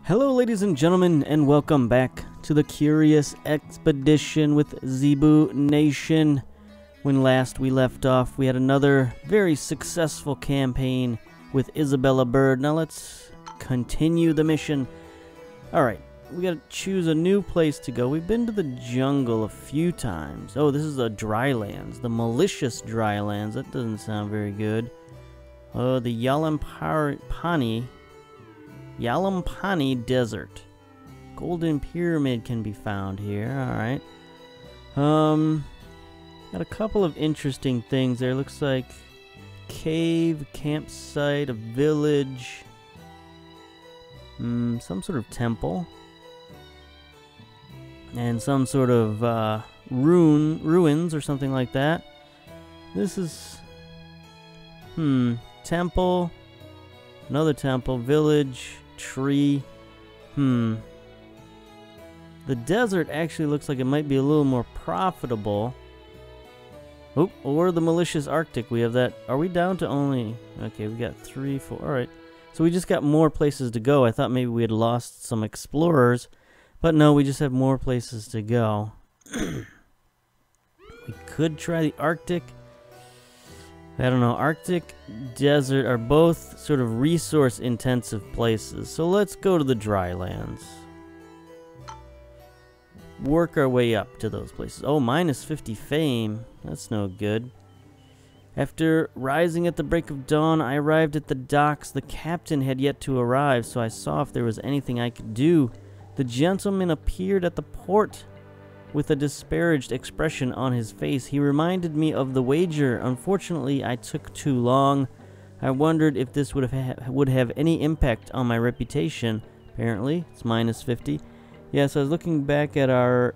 Hello ladies and gentlemen, and welcome back to the Curious Expedition with Zebu Nation. When last we left off, we had another very successful campaign with Isabella Bird. Now let's continue the mission. Alright, we gotta choose a new place to go. We've been to the jungle a few times. Oh, this is the Drylands, the malicious Drylands. That doesn't sound very good. Oh, the Yalampani Desert. Golden Pyramid can be found here. Alright. Got a couple of interesting things there. Looks like cave, campsite, a village, some sort of temple, and some sort of ruins or something like that. This is temple, another temple, village, tree. The desert actually looks like it might be a little more profitable. Oh, or the malicious Arctic. We have that. Are we down to only... Okay, we got 3, 4. Alright. So we just got more places to go. I thought maybe we had lost some explorers. But no, we just have more places to go. We could try the Arctic. I don't know. Arctic, desert are both sort of resource-intensive places. So let's go to the Drylands. Work our way up to those places. Oh, minus 50 fame. That's no good. After rising at the break of dawn, I arrived at the docks. The captain had yet to arrive, so I saw if there was anything I could do. The gentleman appeared at the port with a disparaged expression on his face. He reminded me of the wager. Unfortunately, I took too long. I wondered if this would have any impact on my reputation. Apparently, it's minus 50. Yeah, so I was looking back at our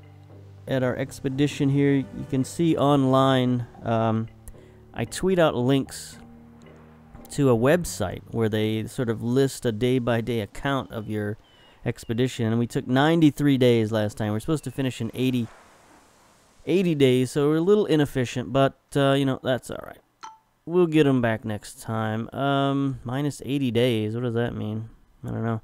expedition here. You can see online, I tweet out links to a website where they sort of list a day-by-day account of your expedition. And we took 93 days last time. We're supposed to finish in 80 days, so we're a little inefficient, but, you know, that's alright. We'll get them back next time. Minus 80 days. What does that mean? I don't know.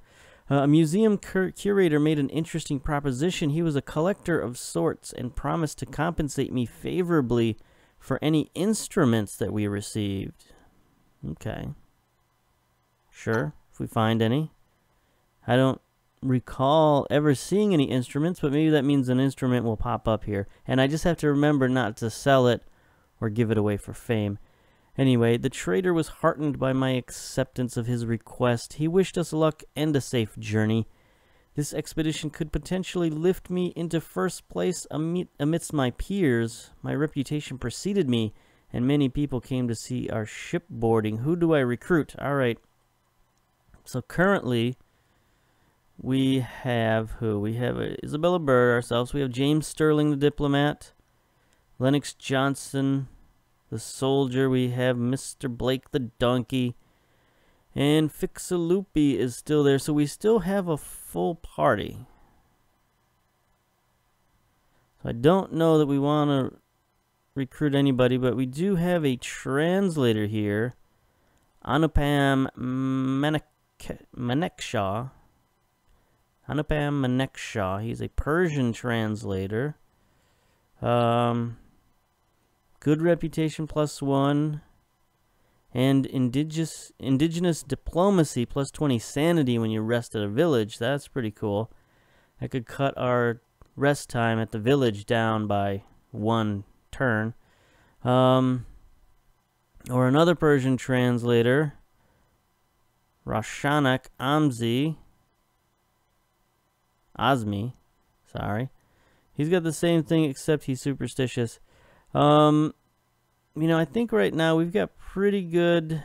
A museum curator made an interesting proposition. He was a collector of sorts and promised to compensate me favorably for any instruments that we received. Okay. Sure, if we find any. I don't recall ever seeing any instruments, but maybe that means an instrument will pop up here. And I just have to remember not to sell it or give it away for fame. Anyway, the trader was heartened by my acceptance of his request. He wished us luck and a safe journey. This expedition could potentially lift me into first place amidst my peers. My reputation preceded me, and many people came to see our shipboarding. Who do I recruit? All right. So currently, we have who? We have Isabella Bird ourselves. We have James Sterling, the diplomat. Lennox Johnson, the soldier. We have Mr. Blake the donkey. And Fixaloopy is still there. So we still have a full party. So I don't know that we want to recruit anybody, but we do have a translator here. Anupam Manekshaw. Anupam Manekshaw. He's a Persian translator. Good reputation +1, and indigenous diplomacy +20 sanity when you rest at a village. That's pretty cool. I could cut our rest time at the village down by 1 turn. Or another Persian translator, Rashanak Azmi, sorry. He's got the same thing except he's superstitious. You know, I think right now we've got pretty good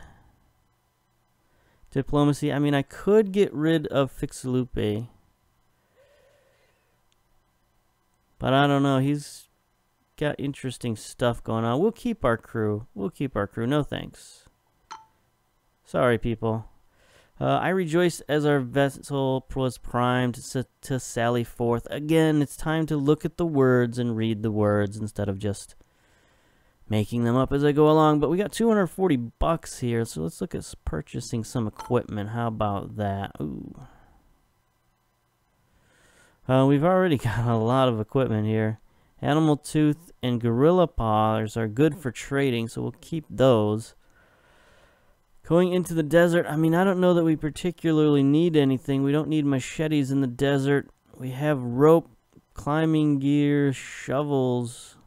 diplomacy. I mean, I could get rid of Fixaloopy, but I don't know. He's got interesting stuff going on. We'll keep our crew. No thanks. Sorry, people. I rejoiced as our vessel was primed to sally forth. Again, it's time to look at the words and read the words instead of just making them up as I go along. But we got 240 bucks here, so let's look at purchasing some equipment. How about that? Ooh. We've already got a lot of equipment here. Animal tooth and gorilla paws are good for trading, so we'll keep those. Going into the desert, I mean, I don't know that we particularly need anything. We don't need machetes in the desert. We have rope, climbing gear, shovels.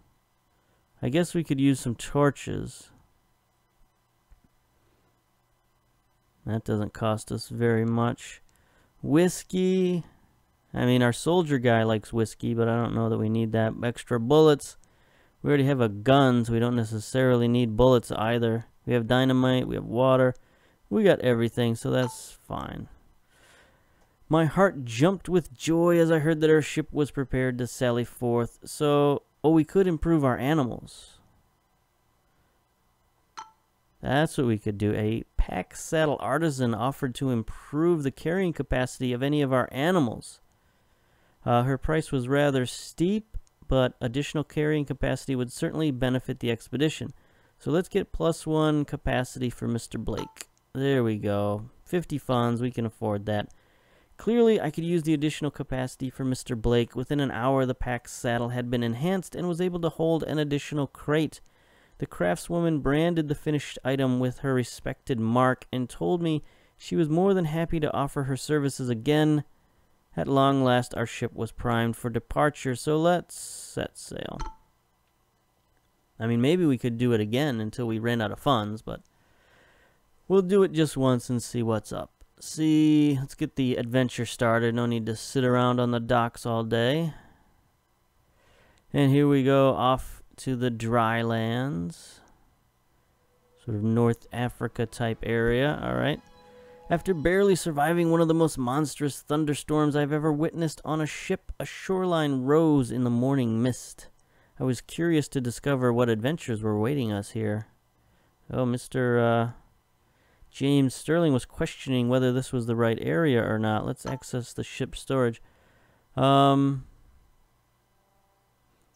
I guess we could use some torches. That doesn't cost us very much. Whiskey. I mean, our soldier guy likes whiskey, but I don't know that we need that. Extra bullets. We already have a gun, so we don't necessarily need bullets either. We have dynamite, we have water. We got everything, so that's fine. My heart jumped with joy as I heard that our ship was prepared to sally forth. So, we could improve our animals. That's what we could do. A pack saddle artisan offered to improve the carrying capacity of any of our animals. Her price was rather steep, but additional carrying capacity would certainly benefit the expedition. So let's get +1 capacity for Mr. Blake. There we go. 50 funds, we can afford that. Clearly, I could use the additional capacity for Mr. Blake. Within an hour, the pack saddle had been enhanced and was able to hold an additional crate. The craftswoman branded the finished item with her respected mark and told me she was more than happy to offer her services again. At long last, our ship was primed for departure, so let's set sail. I mean, maybe we could do it again until we ran out of funds, but we'll do it just once and see what's up. Let's get the adventure started. No need to sit around on the docks all day. And here we go, off to the Drylands. Sort of North Africa type area, alright. After barely surviving one of the most monstrous thunderstorms I've ever witnessed on a ship, a shoreline rose in the morning mist. I was curious to discover what adventures were awaiting us here. Oh, Mr. James Sterling was questioning whether this was the right area or not. Let's access the ship storage. I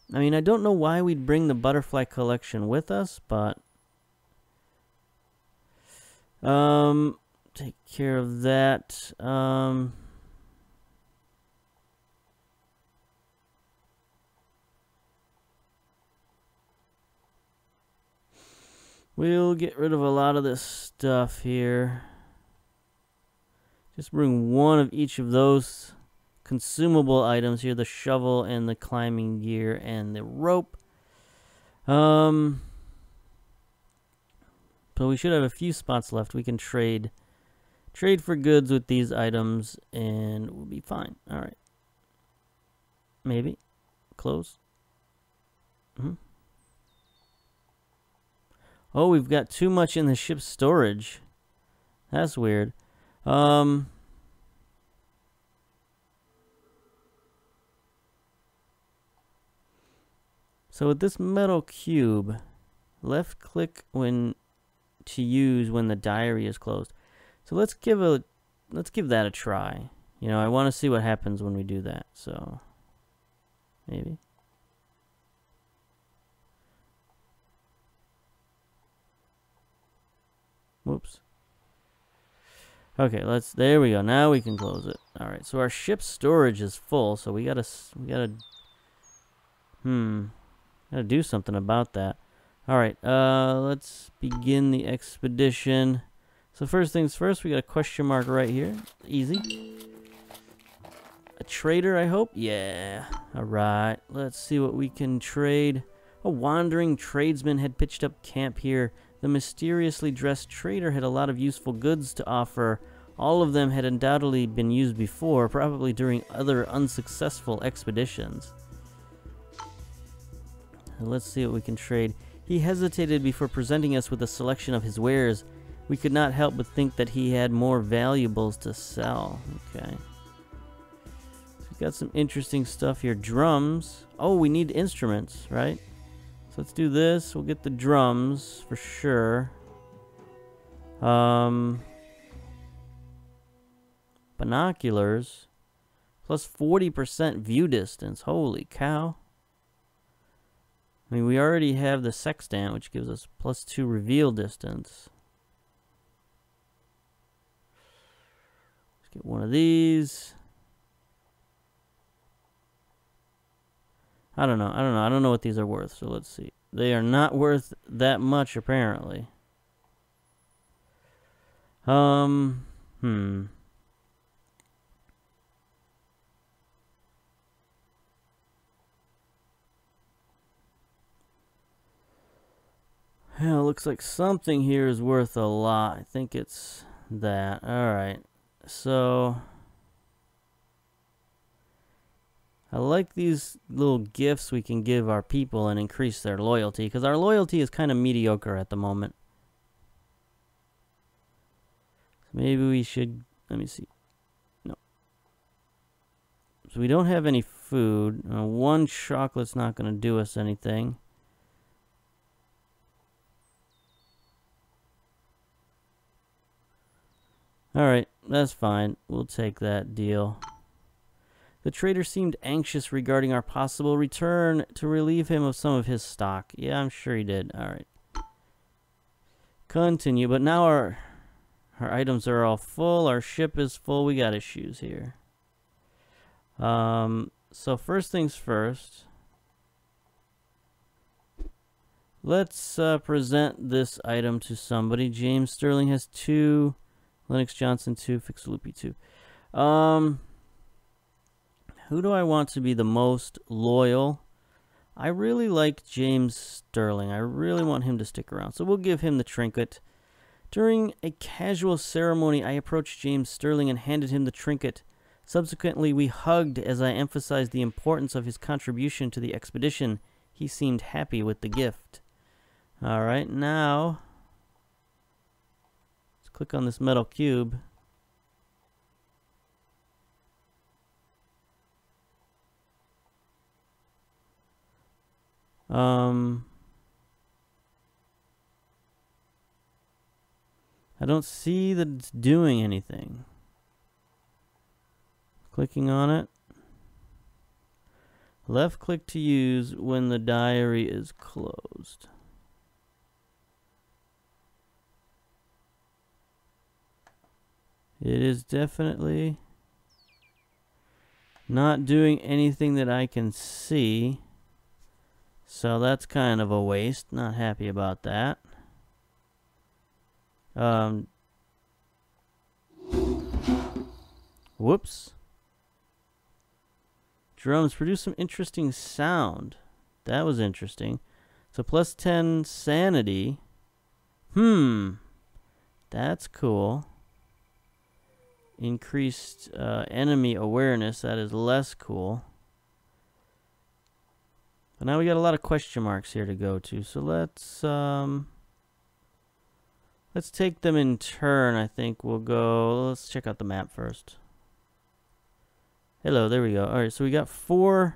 mean, I don't know why we'd bring the butterfly collection with us, but take care of that. We'll get rid of a lot of this stuff here. Just bring one of each of those consumable items here, the shovel and the climbing gear and the rope. So we should have a few spots left. We can trade for goods with these items and we'll be fine. All right. Maybe. Close. Oh, we've got too much in the ship's storage. That's weird. So with this metal cube, left click to use when the diary is closed. So let's give that a try. You know, I want to see what happens when we do that. So maybe. Whoops. Okay, there we go. Now we can close it. All right. So our ship's storage is full, so we gotta do something about that. All right. Let's begin the expedition. So first things first, we got a question mark right here. Easy. A trader, I hope. Yeah. All right. Let's see what we can trade. A wandering tradesman had pitched up camp here. The mysteriously dressed trader had a lot of useful goods to offer. All of them had undoubtedly been used before, probably during other unsuccessful expeditions. Let's see what we can trade. He hesitated before presenting us with a selection of his wares. We could not help but think that he had more valuables to sell. Okay. So we've got some interesting stuff here. Drums. Oh, we need instruments, right? So let's do this. We'll get the drums for sure. Binoculars. Plus 40% view distance. Holy cow. I mean, we already have the sextant, which gives us +2 reveal distance. Let's get one of these. I don't know. I don't know what these are worth, so let's see. They are not worth that much, apparently. Hmm. Yeah, it looks like something here is worth a lot. I think it's that. Alright. So, I like these little gifts we can give our people and increase their loyalty, because our loyalty is kind of mediocre at the moment. So maybe we should, let me see. No. So we don't have any food. One chocolate's not going to do us anything. Alright, that's fine. We'll take that deal. The trader seemed anxious regarding our possible return to relieve him of some of his stock. Yeah, I'm sure he did. Alright. Continue, but now our items are all full. Our ship is full. We got issues here. So first things first. Let's present this item to somebody. James Sterling has 2. Lennox Johnson 2. Fixaloopy 2. Who do I want to be the most loyal? I really like James Sterling. I really want him to stick around. So we'll give him the trinket. During a casual ceremony, I approached James Sterling and handed him the trinket. Subsequently, we hugged as I emphasized the importance of his contribution to the expedition. He seemed happy with the gift. Alright, now let's click on this metal cube. I don't see that it's doing anything. Clicking on it. Left click to use when the diary is closed. It is definitely not doing anything that I can see. So that's kind of a waste. Not happy about that. Whoops. Drums produce some interesting sound. That was interesting. So plus 10 sanity. That's cool. Increased enemy awareness. That is less cool. But now we got a lot of question marks here to go to. So let's take them in turn. I think we'll go. Let's check out the map first. Hello, there we go. All right, so we got four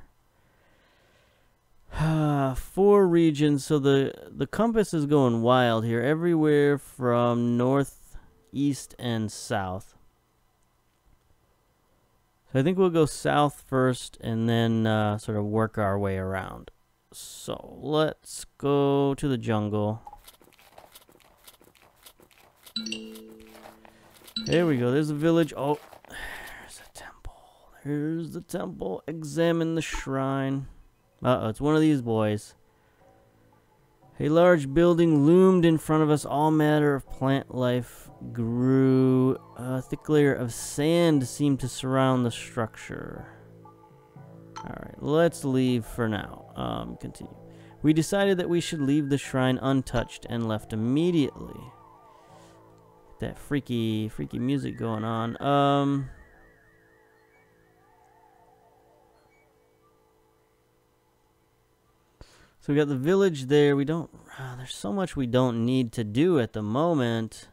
regions. So the compass is going wild here, everywhere from north, east, and south. So I think we'll go south first, and then sort of work our way around. So let's go to the jungle. There we go. There's a village. Oh, there's a temple. Here's the temple. Examine the shrine. Uh-oh, it's one of these boys. A large building loomed in front of us. All matter of plant life grew. A thick layer of sand seemed to surround the structure. Alright, let's leave for now. Continue. We decided that we should leave the shrine untouched and left immediately. That freaky music going on. So we got the village there. We don't. There's so much we don't need to do at the moment.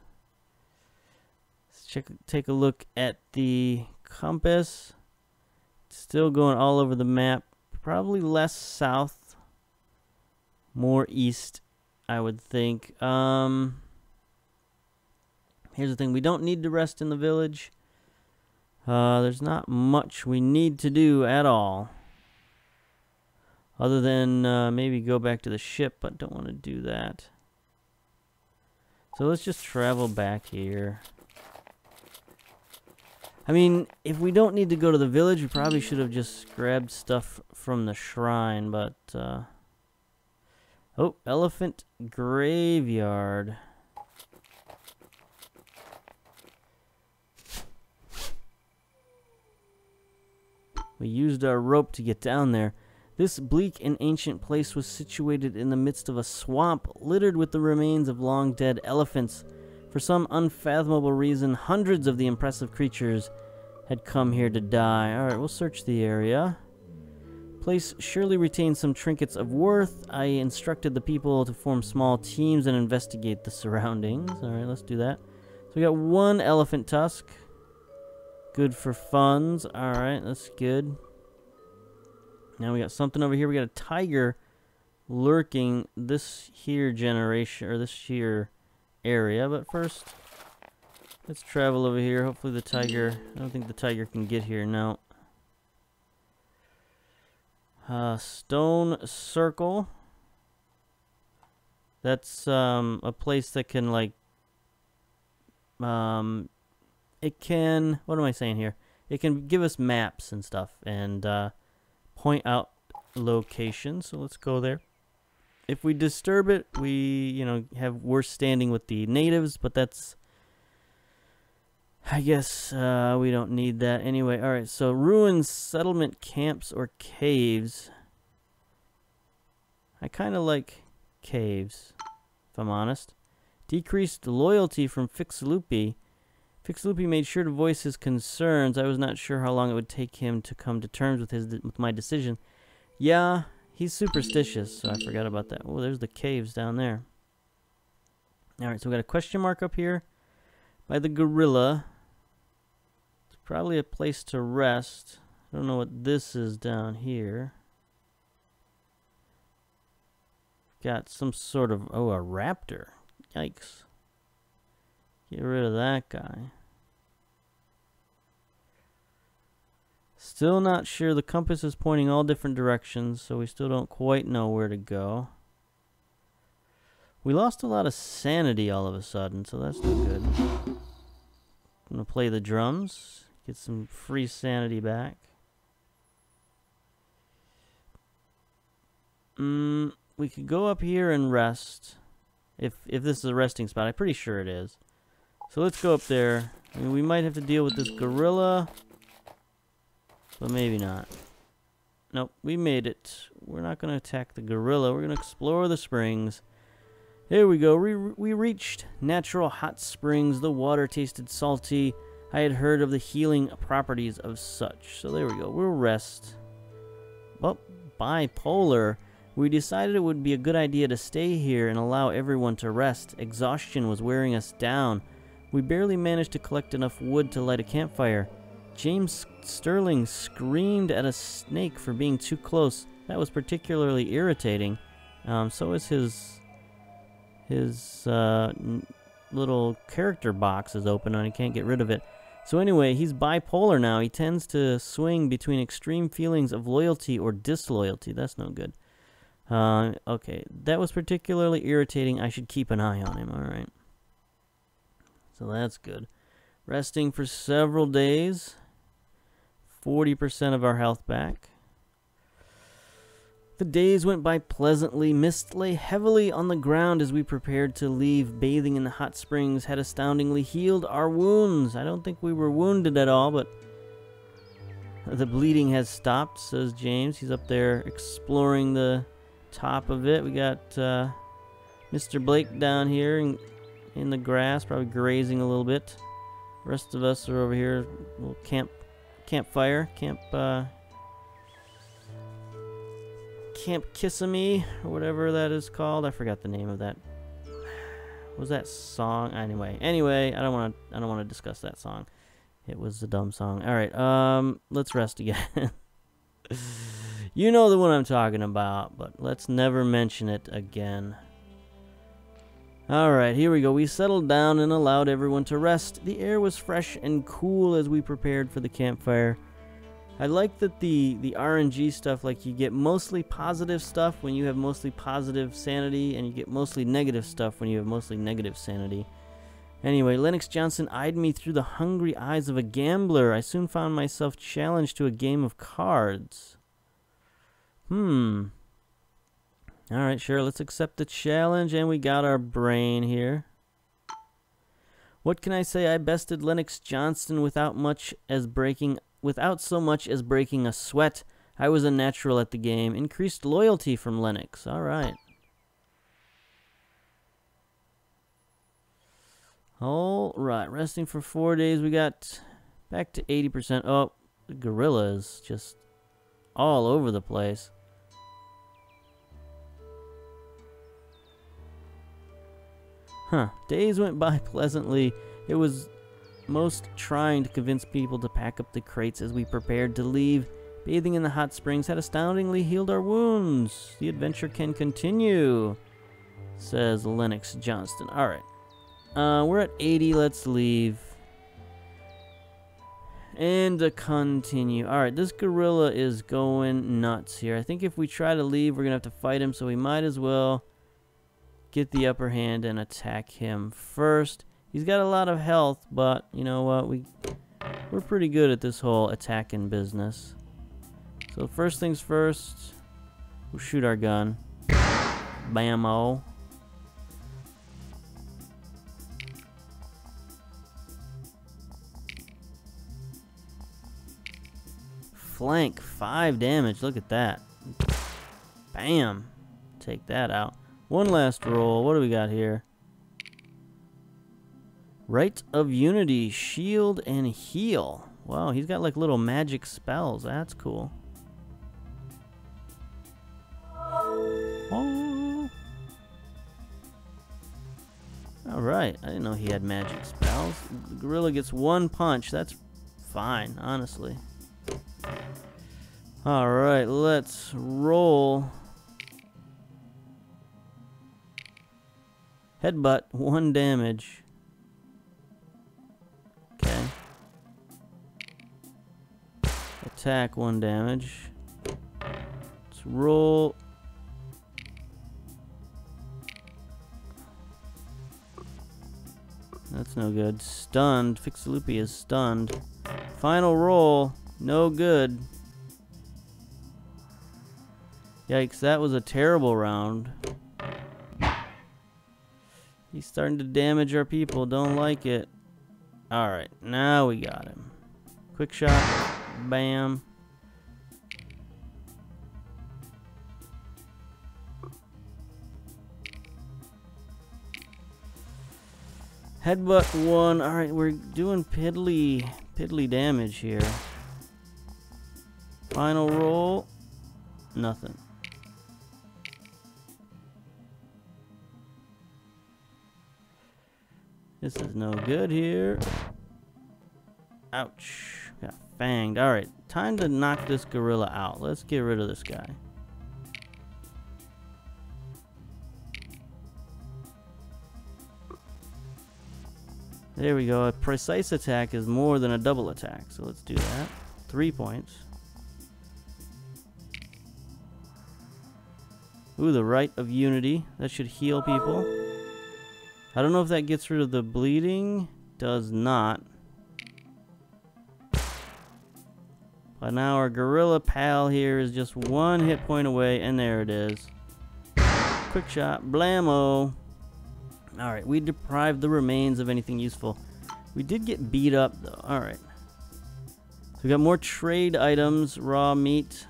Let's take a look at the compass. It's still going all over the map. Probably less south, more east, I would think. Here's the thing. We don't need to rest in the village. There's not much we need to do at all. Other than maybe go back to the ship, but don't want to do that. So let's just travel back here. I mean, if we don't need to go to the village, we probably should have just grabbed stuff from the shrine, but oh, elephant graveyard. We used our rope to get down there. This bleak and ancient place was situated in the midst of a swamp littered with the remains of long-dead elephants. For some unfathomable reason, hundreds of the impressive creatures had come here to die. Alright, we'll search the area. Place surely retains some trinkets of worth. I instructed the people to form small teams and investigate the surroundings. Alright, let's do that. So we got one elephant tusk. Good for funds. Alright, that's good. Now we got something over here. We got a tiger lurking this here generation, or this here area. But first, let's travel over here. Hopefully the tiger, I don't think the tiger can get here now. Stone circle. That's a place that can like, it can, what am I saying here? It can give us maps and stuff and point out locations. So let's go there. If we disturb it, we, you know, have worse standing with the natives, but that's, I guess, we don't need that anyway. Alright, so ruins, settlement, camps, or caves. I kind of like caves, if I'm honest. Decreased loyalty from Fixalupi. Fixalupi made sure to voice his concerns. I was not sure how long it would take him to come to terms with my decision. Yeah, he's superstitious, so I forgot about that. Oh, there's the caves down there. Alright, so we got a question mark up here by the gorilla. It's probably a place to rest. I don't know what this is down here. Got some sort of, oh, a raptor. Yikes. Get rid of that guy. Still not sure. The compass is pointing all different directions, so we still don't quite know where to go. We lost a lot of sanity all of a sudden, so that's not good. I'm gonna play the drums, get some free sanity back. We could go up here and rest. If this is a resting spot, I'm pretty sure it is. So let's go up there. I mean, we might have to deal with this gorilla, but maybe not. Nope, we made it. We're not going to attack the gorilla. We're going to explore the springs. Here we go. We reached natural hot springs. The water tasted salty. I had heard of the healing properties of such. So there we go. We'll rest. Oh, bipolar. We decided it would be a good idea to stay here and allow everyone to rest. Exhaustion was wearing us down. We barely managed to collect enough wood to light a campfire. James Sterling screamed at a snake for being too close. That was particularly irritating. So is his little character box is open and I can't get rid of it. So anyway, he's bipolar now. He tends to swing between extreme feelings of loyalty or disloyalty. That's no good. Okay, that was particularly irritating. I should keep an eye on him. All right. So that's good. Resting for several days. 40% of our health back. The days went by pleasantly. Mist lay heavily on the ground as we prepared to leave. Bathing in the hot springs had astoundingly healed our wounds. I don't think we were wounded at all, but the bleeding has stopped, says James. He's up there exploring the top of it. We got Mr. Blake down here in the grass, probably grazing a little bit. The rest of us are over here, little campfire, Camp Kissimmee, or whatever that is called. I forgot the name of that. What was that song? Anyway, I don't want to discuss that song. It was a dumb song. All right, let's rest again. You know the one I'm talking about, but let's never mention it again. Alright, here we go. We settled down and allowed everyone to rest. The air was fresh and cool as we prepared for the campfire. I like that the RNG stuff, like you get mostly positive stuff when you have mostly positive sanity, and you get mostly negative stuff when you have mostly negative sanity. Anyway, Lennox Johnson eyed me through the hungry eyes of a gambler. I soon found myself challenged to a game of cards. Alright, sure, let's accept the challenge, and we got our brain here. What can I say? I bested Lennox Johnston without so much as breaking a sweat. I was a natural at the game. Increased loyalty from Lennox. Alright. Alright, resting for 4 days. We got back to 80%. Oh, the gorilla is just all over the place. Huh. Days went by pleasantly. It was most trying to convince people to pack up the crates as we prepared to leave. Bathing in the hot springs had astoundingly healed our wounds. The adventure can continue, says Lennox Johnston. Alright. We're at 80. Let's leave. And continue. Alright, this gorilla is going nuts here. I think if we try to leave, we're going to have to fight him, so we might as well get the upper hand and attack him first. He's got a lot of health, but you know what? We're pretty good at this whole attacking business. So first things first, we'll shoot our gun. Bam-o. Flank, 5 damage. Look at that. Bam. Take that out. One last roll. What do we got here? Rite of Unity, shield and heal. Wow, he's got like little magic spells. That's cool. Oh. Alright, I didn't know he had magic spells. The gorilla gets 1 punch. That's fine, honestly. Alright, let's roll. Headbutt, 1 damage. Okay. Attack, 1 damage. Let's roll. That's no good. Stunned. Fixaloopy is stunned. Final roll. No good. Yikes, that was a terrible round. He's starting to damage our people. Don't like it. Alright, now we got him. Quick shot. Bam. Headbutt 1. Alright, we're doing piddly damage here. Final roll. Nothing. This is no good here. Ouch. Got fanged. Alright, time to knock this gorilla out. Let's get rid of this guy. There we go. A precise attack is more than a double attack. So let's do that. 3 points. Ooh, the Rite of Unity. That should heal people. I don't know if that gets rid of the bleeding. Does not. But now our gorilla pal here is just 1 hit point away, and there it is. Quick shot. Blammo. Alright, we deprived the remains of anything useful. We did get beat up, though. Alright. So we got more trade items. Raw meat.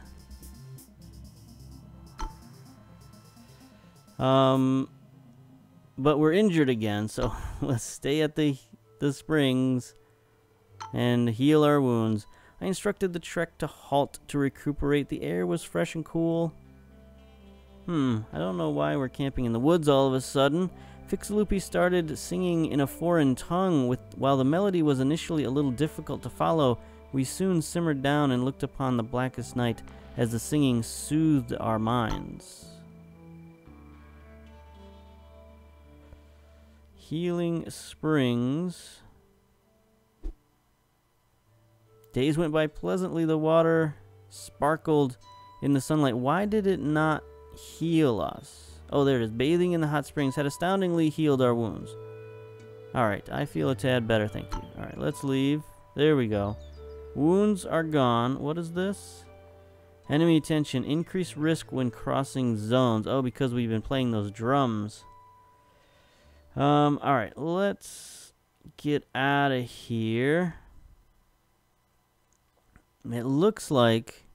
But we're injured again, so let's stay at the springs and heal our wounds. I instructed the trek to halt to recuperate. The air was fresh and cool. I don't know why we're camping in the woods all of a sudden. Fixaloopy started singing in a foreign tongue. While the melody was initially a little difficult to follow, we soon simmered down and looked upon the blackest night as the singing soothed our minds. Healing springs. Days went by pleasantly. The water sparkled in the sunlight. Why did it not heal us? Oh, there it is. Bathing in the hot springs had astoundingly healed our wounds. Alright, I feel a tad better, thank you. Alright, let's leave. There we go. Wounds are gone. What is this? Enemy attention. Increase risk when crossing zones. Oh, because we've been playing those drums. Alright, let's get out of here. It looks like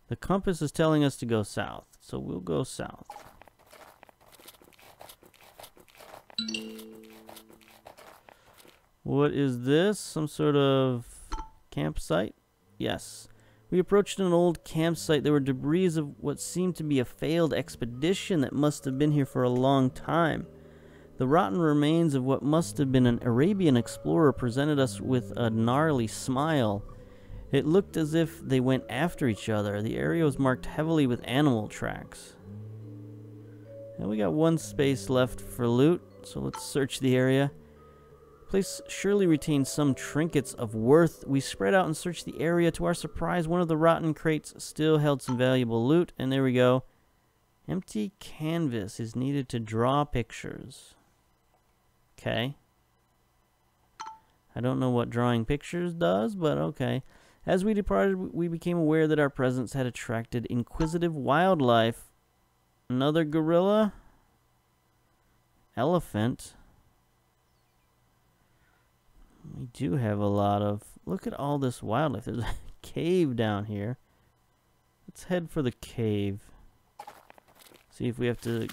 the compass is telling us to go south, so we'll go south. What is this? Some sort of campsite? Yes. We approached an old campsite. There were debris of what seemed to be a failed expedition that must have been here for a long time. The rotten remains of what must have been an Arabian explorer presented us with a gnarly smile. It looked as if they went after each other. The area was marked heavily with animal tracks. Now we got one space left for loot, so let's search the area. The place surely retains some trinkets of worth. We spread out and searched the area. To our surprise, one of the rotten crates still held some valuable loot, and there we go. Empty canvas is needed to draw pictures. Okay. I don't know what drawing pictures does, but okay. As we departed, we became aware that our presence had attracted inquisitive wildlife. Another gorilla? Elephant? We do have a lot of... Look at all this wildlife. There's a cave down here. Let's head for the cave. See if we have to...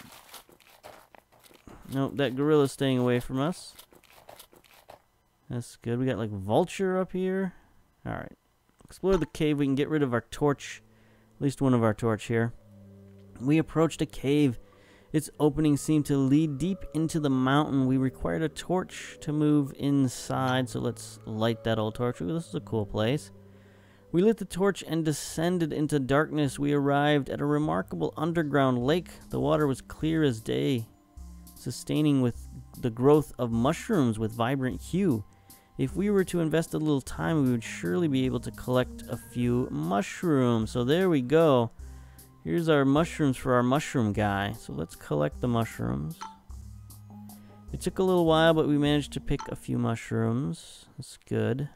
Nope, that gorilla's staying away from us. That's good. We got like vulture up here. Alright. Explore the cave. We can get rid of our torch. At least one of our torch here. We approached a cave. Its opening seemed to lead deep into the mountain. We required a torch to move inside, so let's light that old torch. Ooh, this is a cool place. We lit the torch and descended into darkness. We arrived at a remarkable underground lake. The water was clear as day, sustaining with the growth of mushrooms with vibrant hue. If we were to invest a little time, we would surely be able to collect a few mushrooms. So there we go. Here's our mushrooms for our mushroom guy. So let's collect the mushrooms. It took a little while, but we managed to pick a few mushrooms. That's good.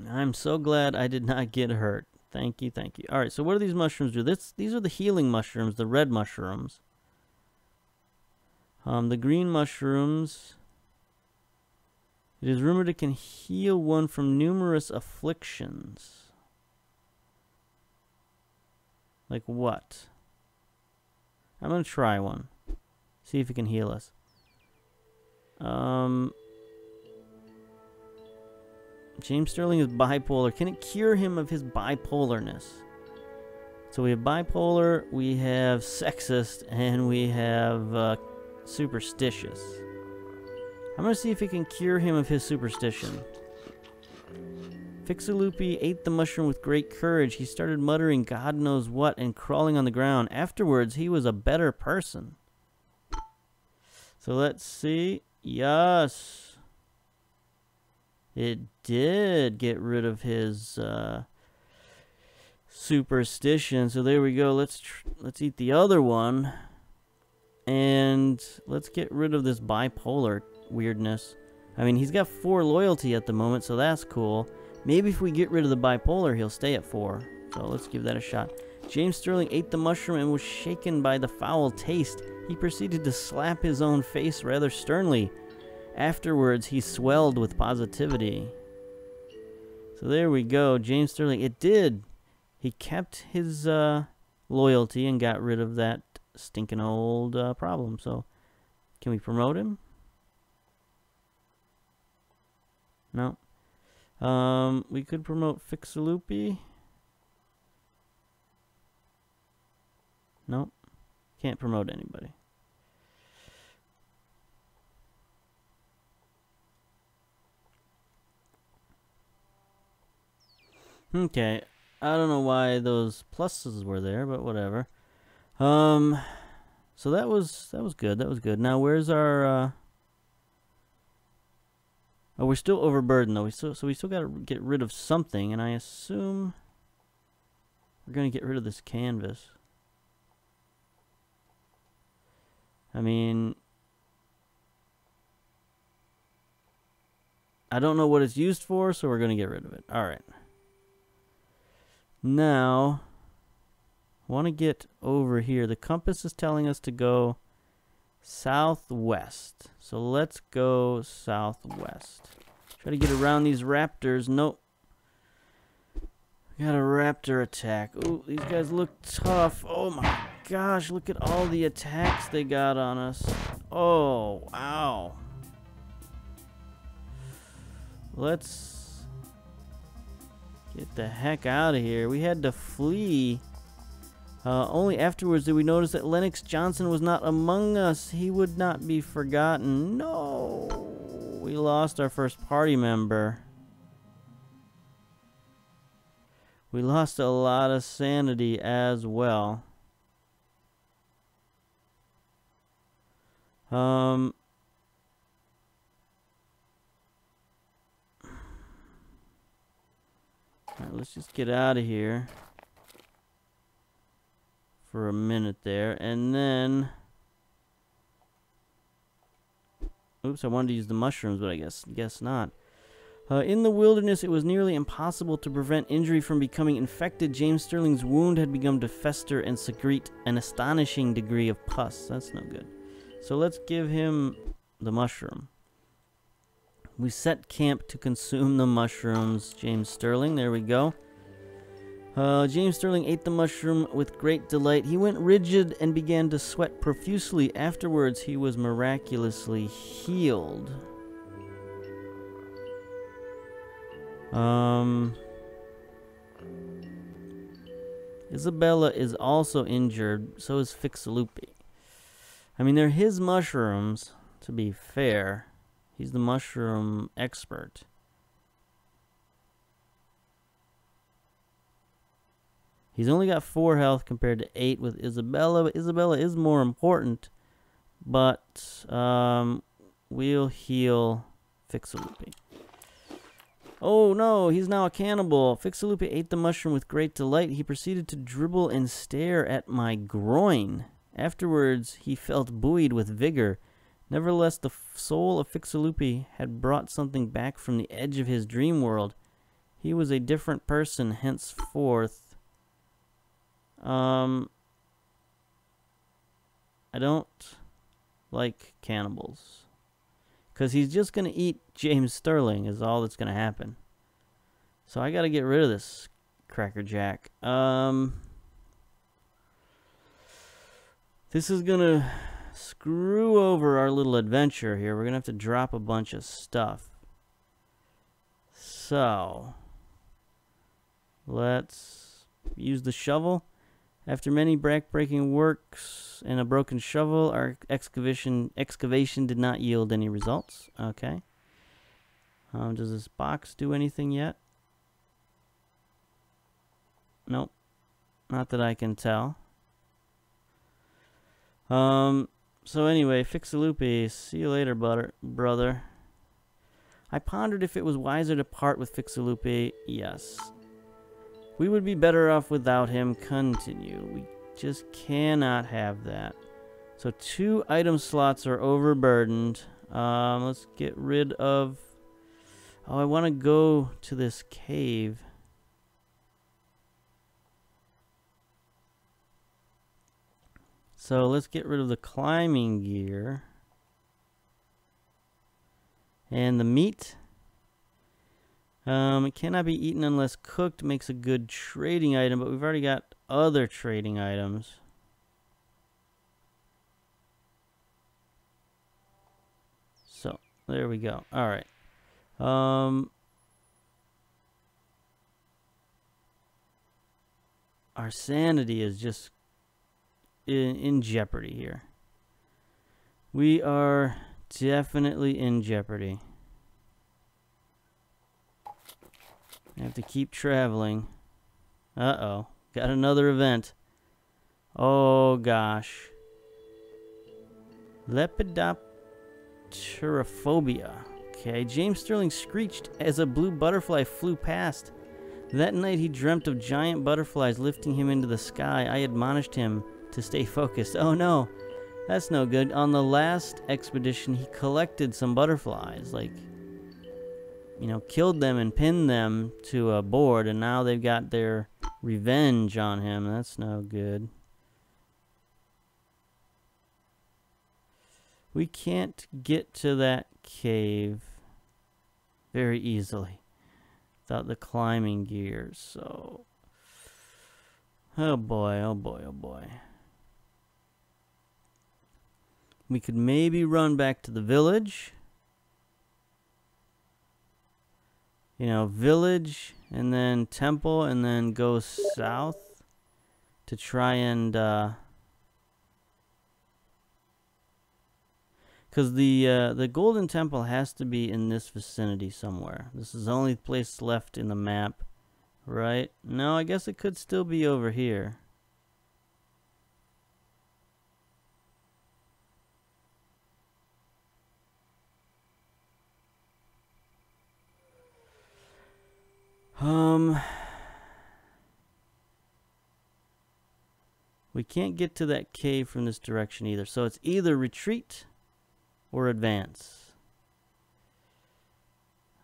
I'm so glad I did not get hurt. Thank you, thank you. Alright, so what do these mushrooms do? These are the healing mushrooms, the red mushrooms. The green mushrooms... It is rumored it can heal one from numerous afflictions. Like what? I'm going to try one. See if it can heal us. James Sterling is bipolar. Can it cure him of his bipolarness? So we have bipolar, we have sexist, and we have superstitious. I'm going to see if it can cure him of his superstition. Fixalupi ate the mushroom with great courage. He started muttering God knows what and crawling on the ground. Afterwards, he was a better person. So let's see. Yes. It did get rid of his superstition. So there we go. Let's eat the other one. And let's get rid of this bipolar weirdness. I mean, he's got 4 loyalty at the moment, so that's cool. Maybe if we get rid of the bipolar, he'll stay at 4. So let's give that a shot. James Sterling ate the mushroom and was shaken by the foul taste. He proceeded to slap his own face rather sternly. Afterwards, he swelled with positivity. So there we go. James Sterling, it did. He kept his loyalty and got rid of that stinking old problem. So, can we promote him? No. We could promote Fixalupi. Nope. Can't promote anybody. Okay. I don't know why those pluses were there, but whatever. So that was good. That was good. Now where's our oh, we're still overburdened though. So we still got to get rid of something, and I assume we're going to get rid of this canvas. I mean, I don't know what it's used for, so we're going to get rid of it. All right. Now, I want to get over here. The compass is telling us to go southwest. So let's go southwest. Try to get around these raptors. Nope. We got a raptor attack. Ooh, these guys look tough. Oh my gosh, look at all the attacks they got on us. Oh, wow. Let's get the heck out of here. We had to flee. Only afterwards did we notice that Lennox Johnson was not among us. He would not be forgotten. No. We lost our first party member. We lost a lot of sanity as well. Alright, let's just get out of here for a minute there, and then oops, I wanted to use the mushrooms, but I guess not. In the wilderness, it was nearly impossible to prevent injury from becoming infected. James Sterling's wound had begun to fester and secrete an astonishing degree of pus. That's no good. So let's give him the mushroom. We set camp to consume the mushrooms. James Sterling, there we go. James Sterling ate the mushroom with great delight. He went rigid and began to sweat profusely. Afterwards, he was miraculously healed. Isabella is also injured. So is Fixalupi. I mean, they're his mushrooms, to be fair. He's the mushroom expert. He's only got 4 health compared to 8 with Isabella. But Isabella is more important. But we'll heal Fixalupi. Oh no, he's now a cannibal. Fixalupi ate the mushroom with great delight. He proceeded to dribble and stare at my groin. Afterwards, he felt buoyed with vigor. Nevertheless, the soul of Fixalupi had brought something back from the edge of his dream world. He was a different person henceforth. I don't like cannibals. Because he's just going to eat James Sterling is all that's going to happen. So I got to get rid of this crackerjack. This is going to screw over our little adventure here. We're going to have to drop a bunch of stuff. So, let's use the shovel. After many back-breaking works and a broken shovel, our excavation did not yield any results. Okay. Does this box do anything yet? Nope. Not that I can tell. So anyway, Fixalupi, see you later, brother. I pondered if it was wiser to part with Fixalupi. Yes. We would be better off without him. Continue. We just cannot have that. So 2 item slots are overburdened. Let's get rid of... Oh, I want to go to this cave. So let's get rid of the climbing gear. And the meat. It cannot be eaten unless cooked. Makes a good trading item, but we've already got other trading items. So, there we go. Alright. Our sanity is just in jeopardy here. We are definitely in jeopardy. I have to keep traveling. Uh-oh. Got another event. Oh, gosh. Lepidopterophobia. Okay, James Sterling screeched as a blue butterfly flew past. That night he dreamt of giant butterflies lifting him into the sky. I admonished him to stay focused. Oh, no. That's no good. On the last expedition, he collected some butterflies. Like, you know, killed them and pinned them to a board, and now they've got their revenge on him. That's no good. We can't get to that cave very easily without the climbing gears, so... Oh boy, oh boy, oh boy. We could maybe run back to the village. You know, village, and then temple, and then go south to try and... Because the Golden Temple has to be in this vicinity somewhere. This is the only place left in the map, right? No, I guess it could still be over here. We can't get to that cave from this direction either. So it's either retreat or advance.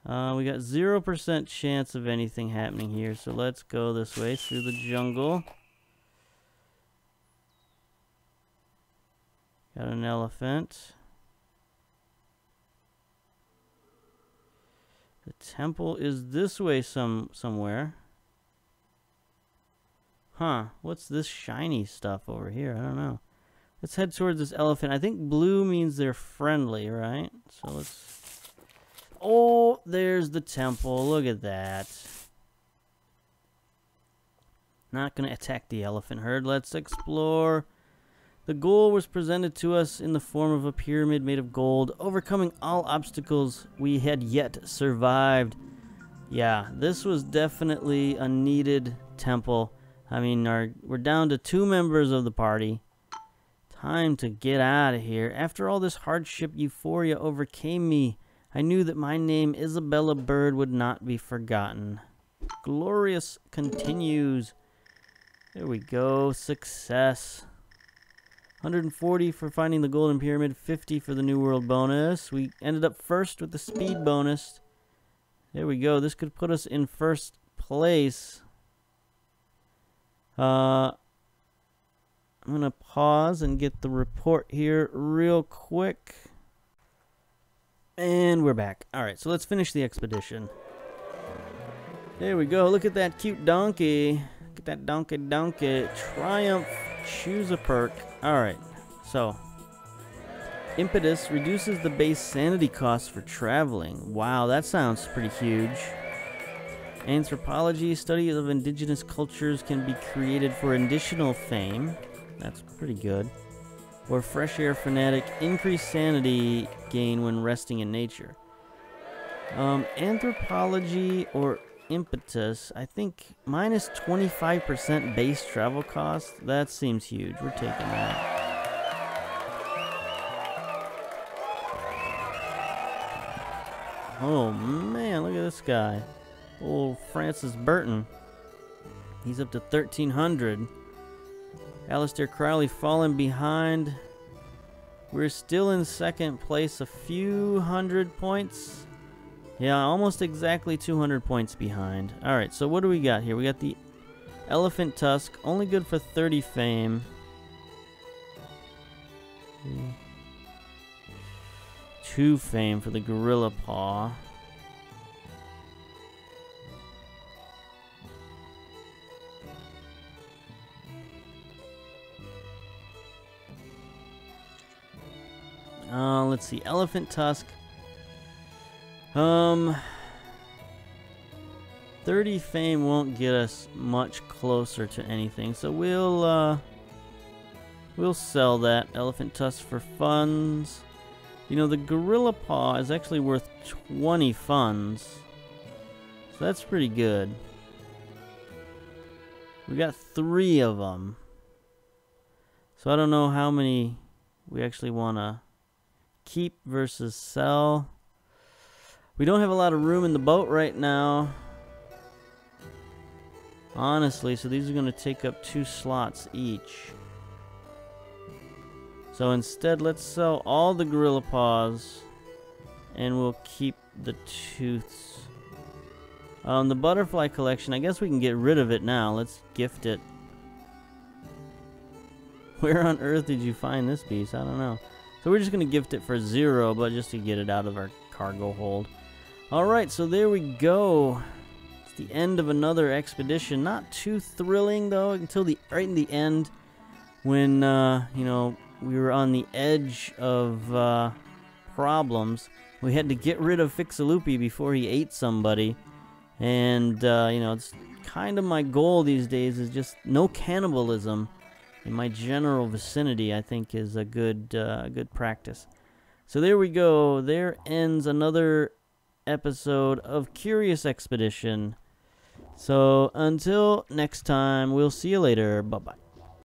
We got 0% chance of anything happening here, so let's go this way through the jungle. Got an elephant. The temple is this way somewhere. Huh, what's this shiny stuff over here? I don't know. Let's head towards this elephant. I think blue means they're friendly, right? So let's... Oh, there's the temple. Look at that. Not going to attack the elephant herd. Let's explore. The goal was presented to us in the form of a pyramid made of gold, overcoming all obstacles we had yet survived. Yeah, this was definitely a needed temple. I mean, we're down to 2 members of the party. Time to get out of here. After all this hardship, euphoria overcame me. I knew that my name, Isabella Bird, would not be forgotten. Glorious continues. There we go. Success. 140 for finding the golden pyramid, 50 for the new world bonus. We ended up first with the speed bonus. There we go. This could put us in first place. I'm going to pause and get the report here real quick. And we're back. Alright, so let's finish the expedition. There we go. Look at that cute donkey. Look at that donkey. Triumph. Choose a perk. Alright, so impetus reduces the base sanity cost for traveling. Wow, that sounds pretty huge. Anthropology, study of indigenous cultures can be created for additional fame. That's pretty good. Or fresh air fanatic, increased sanity gain when resting in nature. Anthropology or impetus, I think minus 25% base travel cost. That seems huge. We're taking that. Oh man, look at this guy. Old Francis Burton. He's up to 1300. Alistair Crowley falling behind. We're still in second place, a few hundred points. Yeah, almost exactly 200 points behind. Alright, so what do we got here? We got the elephant tusk, only good for 30 fame. 2 fame for the gorilla paw. Let's see, elephant tusk. 30 fame won't get us much closer to anything, so we'll sell that elephant tusk for funds. You know, the gorilla paw is actually worth 20 funds, so that's pretty good. We got 3 of them, so I don't know how many we actually want to keep versus sell. We don't have a lot of room in the boat right now, honestly, so these are going to take up 2 slots each. So instead, let's sell all the gorilla paws And we'll keep the tooths. The butterfly collection, I guess we can get rid of it now. Let's gift it. Where on earth did you find this piece? I don't know. So we're just going to gift it for 0, but just to get it out of our cargo hold. Alright, so there we go. It's the end of another expedition. Not too thrilling, though, until right in the end when, you know, we were on the edge of problems. We had to get rid of Fixaloopy before he ate somebody. And, you know, it's kind of my goal these days is just no cannibalism in my general vicinity. I think is a good practice. So there we go. There ends another episode of Curious Expedition. So until next time, we'll see you later. Bye-bye.